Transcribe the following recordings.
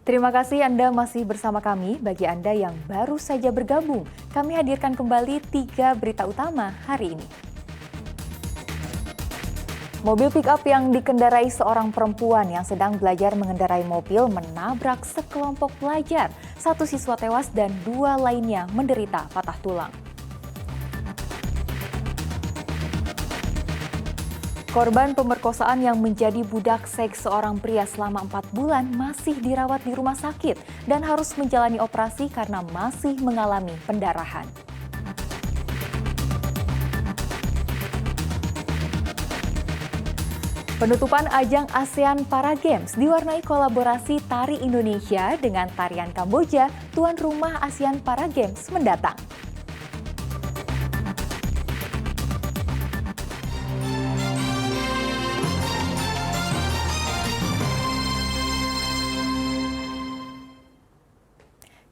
Terima kasih Anda masih bersama kami. Bagi Anda yang baru saja bergabung, kami hadirkan kembali 3 berita utama hari ini. Mobil pick-up yang dikendarai seorang perempuan yang sedang belajar mengendarai mobil menabrak sekelompok pelajar. 1 siswa tewas dan 2 lainnya menderita patah tulang. Korban pemerkosaan yang menjadi budak seks seorang pria selama 4 bulan masih dirawat di rumah sakit dan harus menjalani operasi karena masih mengalami pendarahan. Penutupan ajang ASEAN Para Games diwarnai kolaborasi tari Indonesia dengan tarian Kamboja, tuan rumah ASEAN Para Games mendatang.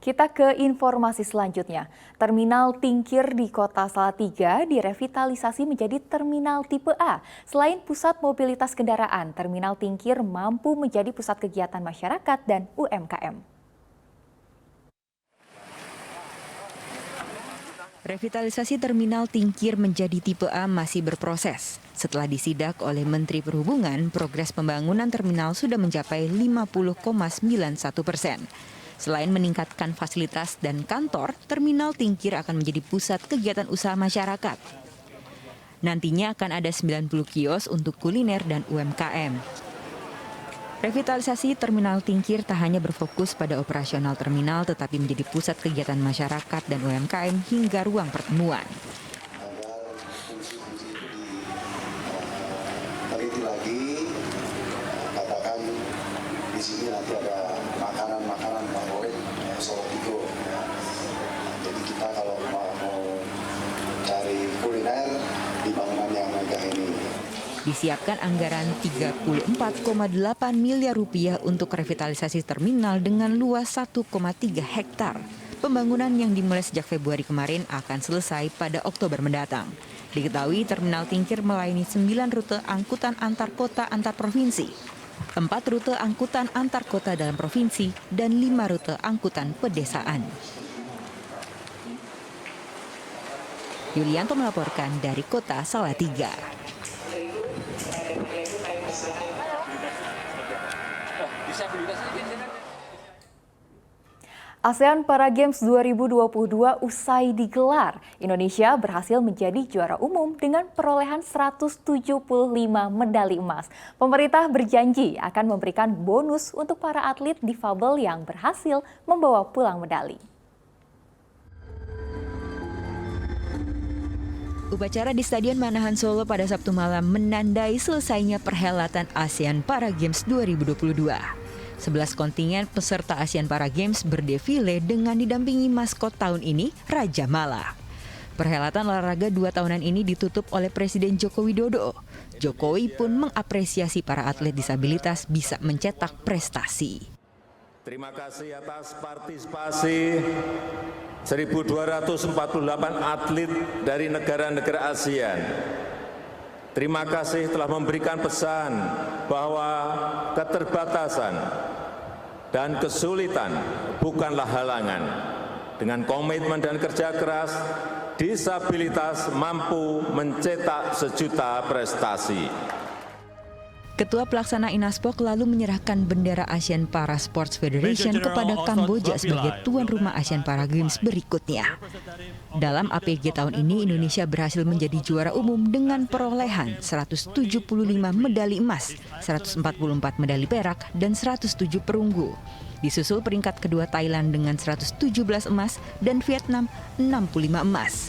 Kita ke informasi selanjutnya. Terminal Tingkir di Kota Salatiga direvitalisasi menjadi terminal tipe A. Selain pusat mobilitas kendaraan, Terminal Tingkir mampu menjadi pusat kegiatan masyarakat dan UMKM. Revitalisasi Terminal Tingkir menjadi tipe A masih berproses. Setelah disidak oleh Menteri Perhubungan, progres pembangunan terminal sudah mencapai 50,91%. Selain meningkatkan fasilitas dan kantor, Terminal Tingkir akan menjadi pusat kegiatan usaha masyarakat. Nantinya akan ada 90 kios untuk kuliner dan UMKM. Revitalisasi Terminal Tingkir tak hanya berfokus pada operasional terminal, tetapi menjadi pusat kegiatan masyarakat dan UMKM hingga ruang pertemuan. Teliti lagi, katakan di sini nanti ada makanan favorit Solo Tigo. Jadi kita kalau mau cari kuliner di bangunan yang megah ini. Disiapkan anggaran 34,8 miliar rupiah untuk revitalisasi terminal dengan luas 1,3 hektar. Pembangunan yang dimulai sejak Februari kemarin akan selesai pada Oktober mendatang. Diketahui Terminal Tingkir melayani 9 rute angkutan antar kota antar provinsi, 4 rute angkutan antar kota dalam provinsi, dan 5 rute angkutan pedesaan. Yulianto melaporkan dari Kota Salatiga. ASEAN Para Games 2022 usai digelar. Indonesia berhasil menjadi juara umum dengan perolehan 175 medali emas. Pemerintah berjanji akan memberikan bonus untuk para atlet difabel yang berhasil membawa pulang medali. Upacara di Stadion Manahan Solo pada Sabtu malam menandai selesainya perhelatan ASEAN Para Games 2022. 11 kontingen peserta ASEAN Para Games berdefile dengan didampingi maskot tahun ini, Raja Mala. Perhelatan olahraga 2 tahunan ini ditutup oleh Presiden Joko Widodo. Jokowi pun mengapresiasi para atlet disabilitas bisa mencetak prestasi. Terima kasih atas partisipasi 1.248 atlet dari negara-negara ASEAN. Terima kasih telah memberikan pesan bahwa keterbatasan dan kesulitan bukanlah halangan. Dengan komitmen dan kerja keras, disabilitas mampu mencetak sejuta prestasi. Ketua Pelaksana Inaspok lalu menyerahkan bendera ASEAN Para Sports Federation kepada Kamboja sebagai tuan rumah ASEAN Para Games berikutnya. Dalam APG tahun ini, Indonesia berhasil menjadi juara umum dengan perolehan 175 medali emas, 144 medali perak, dan 107 perunggu. Disusul peringkat kedua Thailand dengan 117 emas dan Vietnam 65 emas.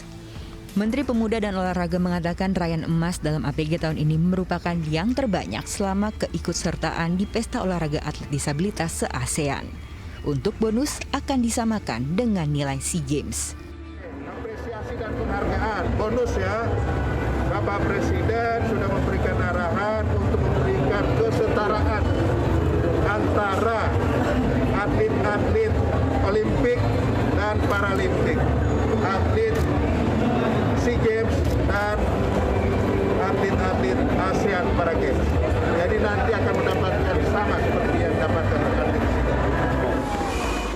Menteri Pemuda dan Olahraga mengatakan raihan emas dalam APG tahun ini merupakan yang terbanyak selama keikutsertaan di Pesta Olahraga Atlet Disabilitas se-ASEAN. Untuk bonus akan disamakan dengan nilai SEA Games. Apresiasi dan penghargaan, bonus ya. Bapak Presiden sudah memberikan arahan untuk memberikan kesetaraan antara atlet-atlet Olimpik dan Paralimpik, atlet SEA Games dan atlet-atlet ASEAN Para Games. Jadi nanti akan mendapatkan sama seperti yang dapatkan atlet SEA Games.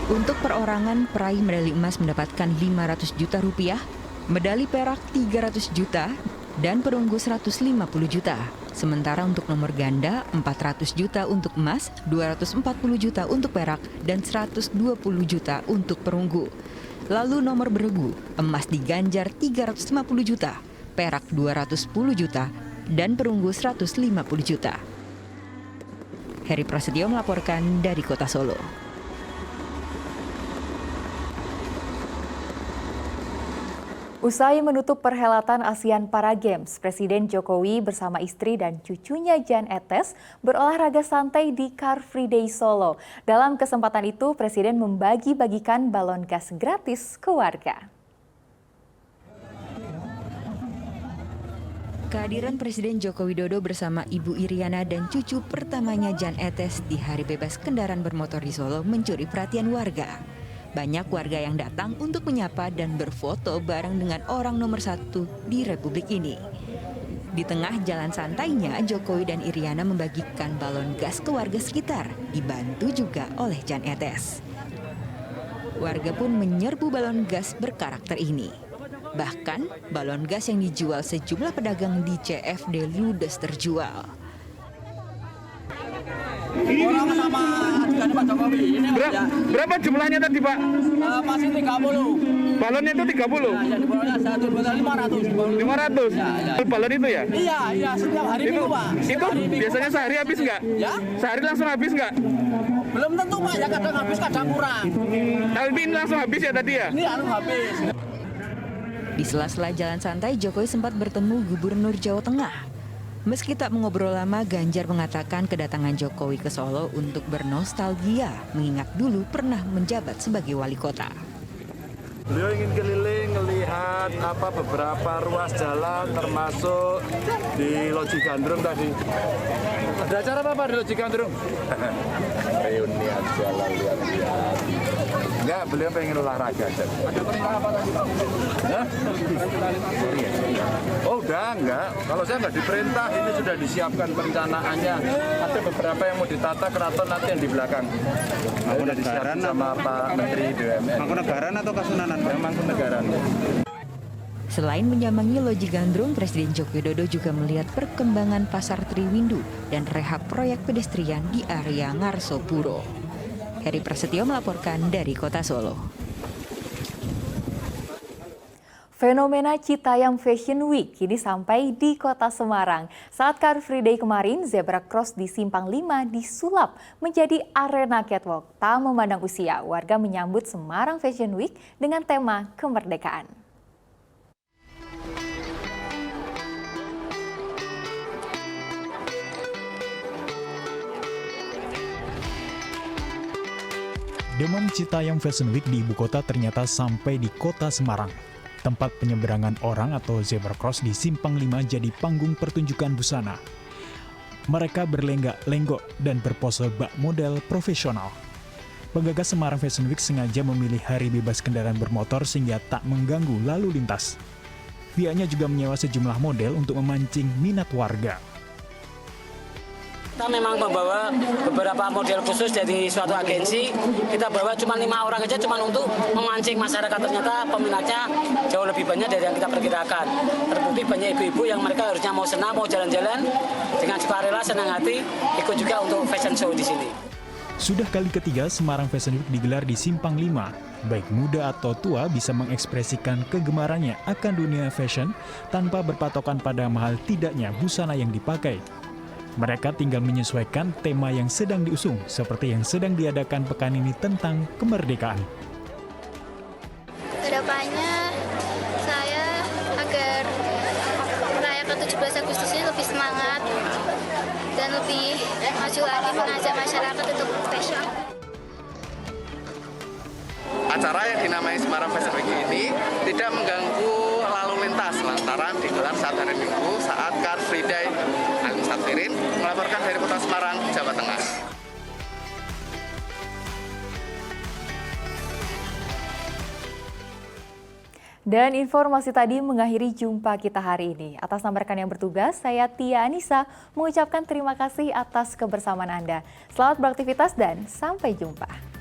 Untuk perorangan, peraih medali emas mendapatkan 500 juta rupiah, medali perak 300 juta, dan perunggu 150 juta. Sementara untuk nomor ganda, 400 juta untuk emas, 240 juta untuk perak, dan 120 juta untuk perunggu. Lalu nomor beregu, emas diganjar 350 juta, perak 210 juta, dan perunggu 150 juta. Heri Prasetyo melaporkan dari Kota Solo. Usai menutup perhelatan ASEAN Para Games, Presiden Jokowi bersama istri dan cucunya Jan Etes berolahraga santai di Car Free Day Solo. Dalam kesempatan itu, Presiden membagi-bagikan balon gas gratis ke warga. Kehadiran Presiden Joko Widodo bersama Ibu Iriana dan cucu pertamanya Jan Etes di Hari Bebas Kendaraan Bermotor di Solo mencuri perhatian warga. Banyak warga yang datang untuk menyapa dan berfoto bareng dengan orang nomor satu di Republik ini. Di tengah jalan santainya, Jokowi dan Iriana membagikan balon gas ke warga sekitar, dibantu juga oleh Jan Etes. Warga pun menyerbu balon gas berkarakter ini. Bahkan, balon gas yang dijual sejumlah pedagang di CFD ludes terjual. Orang sama ajudan Pak Jokowi. Ini Berapa jumlahnya tadi, Pak? masih 30. Balonnya itu 30? Ya, di balonnya 1 botol 500. 500? Ya. Balon itu ya? Iya, setiap hari Itu, minggu, Pak. itu Hari minggu, biasanya Pak. sehari habis nggak? Ya? Sehari langsung habis nggak? Belum tentu, Pak. Ya kadang habis, kadang kurang. Tapi ini langsung habis ya tadi ya? Ini habis. Di sela-sela jalan santai, Jokowi sempat bertemu Gubernur Jawa Tengah. Meski tak mengobrol lama, Ganjar mengatakan kedatangan Jokowi ke Solo untuk bernostalgia, mengingat dulu pernah menjabat sebagai wali kota. Beliau ingin keliling melihat beberapa ruas jalan termasuk di Loji Gandrung tadi. Ada acara apa di Loji Gandrung? Reuni aja lah, lihat-lihat. Enggak, beliau pengen olahraga aja. Ada perintah apa tadi, Pak? Hah? Oh, udah enggak. Kalau saya enggak diperintah, ini sudah disiapkan perencanaannya. Ada beberapa yang mau ditata keraton nanti yang di belakang. Sudah disiapkan sama Pak Menteri BUMN. Mangkunegaran atau Kasunanan? Mangkunegaran. Selain menyambangi Loji Gandrung, Presiden Joko Widodo juga melihat perkembangan Pasar Triwindu dan rehab proyek pedestrian di area Ngarsopuro. Heri Prasetyo melaporkan dari Kota Solo. Fenomena Citayam Fashion Week kini sampai di Kota Semarang. Saat Car Free Day kemarin, zebra cross di Simpang 5 disulap menjadi arena catwalk. Tak memandang usia, warga menyambut Semarang Fashion Week dengan tema kemerdekaan. Demam Citayam Fashion Week di ibu kota ternyata sampai di Kota Semarang. Tempat penyeberangan orang atau zebra cross di Simpang 5 jadi panggung pertunjukan busana. Mereka berlenggak-lenggok dan berpose bak model profesional. Penggagas Semarang Fashion Week sengaja memilih hari bebas kendaraan bermotor sehingga tak mengganggu lalu lintas. Pihaknya juga menyewa sejumlah model untuk memancing minat warga. Kita memang membawa beberapa model khusus dari suatu agensi. Kita bawa cuma 5 orang aja, cuma untuk memancing masyarakat. Ternyata peminatnya jauh lebih banyak dari yang kita perkirakan. Terbukti banyak ibu-ibu yang mereka harusnya mau senam, mau jalan-jalan dengan sukarela, senang hati, ikut juga untuk fashion show di sini. Sudah kali ketiga Semarang Fashion Week digelar di Simpang 5. Baik muda atau tua bisa mengekspresikan kegemarannya akan dunia fashion tanpa berpatokan pada mahal tidaknya busana yang dipakai. Mereka tinggal menyesuaikan tema yang sedang diusung, seperti yang sedang diadakan pekan ini tentang kemerdekaan. Kedepannya saya agar merayakan 17 Agustus ini lebih semangat dan lebih maju lagi mengajak masyarakat untuk fashion. Acara yang dinamai Semarang Fashion Week ini tidak mengganggu lalu lintas lantaran digelar saat hari Minggu saat Car Free Day. Safirin melaporkan dari Kota Semarang, Jawa Tengah. Dan informasi tadi mengakhiri jumpa kita hari ini. Atas nama rekan yang bertugas, saya Tia Anissa mengucapkan terima kasih atas kebersamaan Anda. Selamat beraktivitas dan sampai jumpa.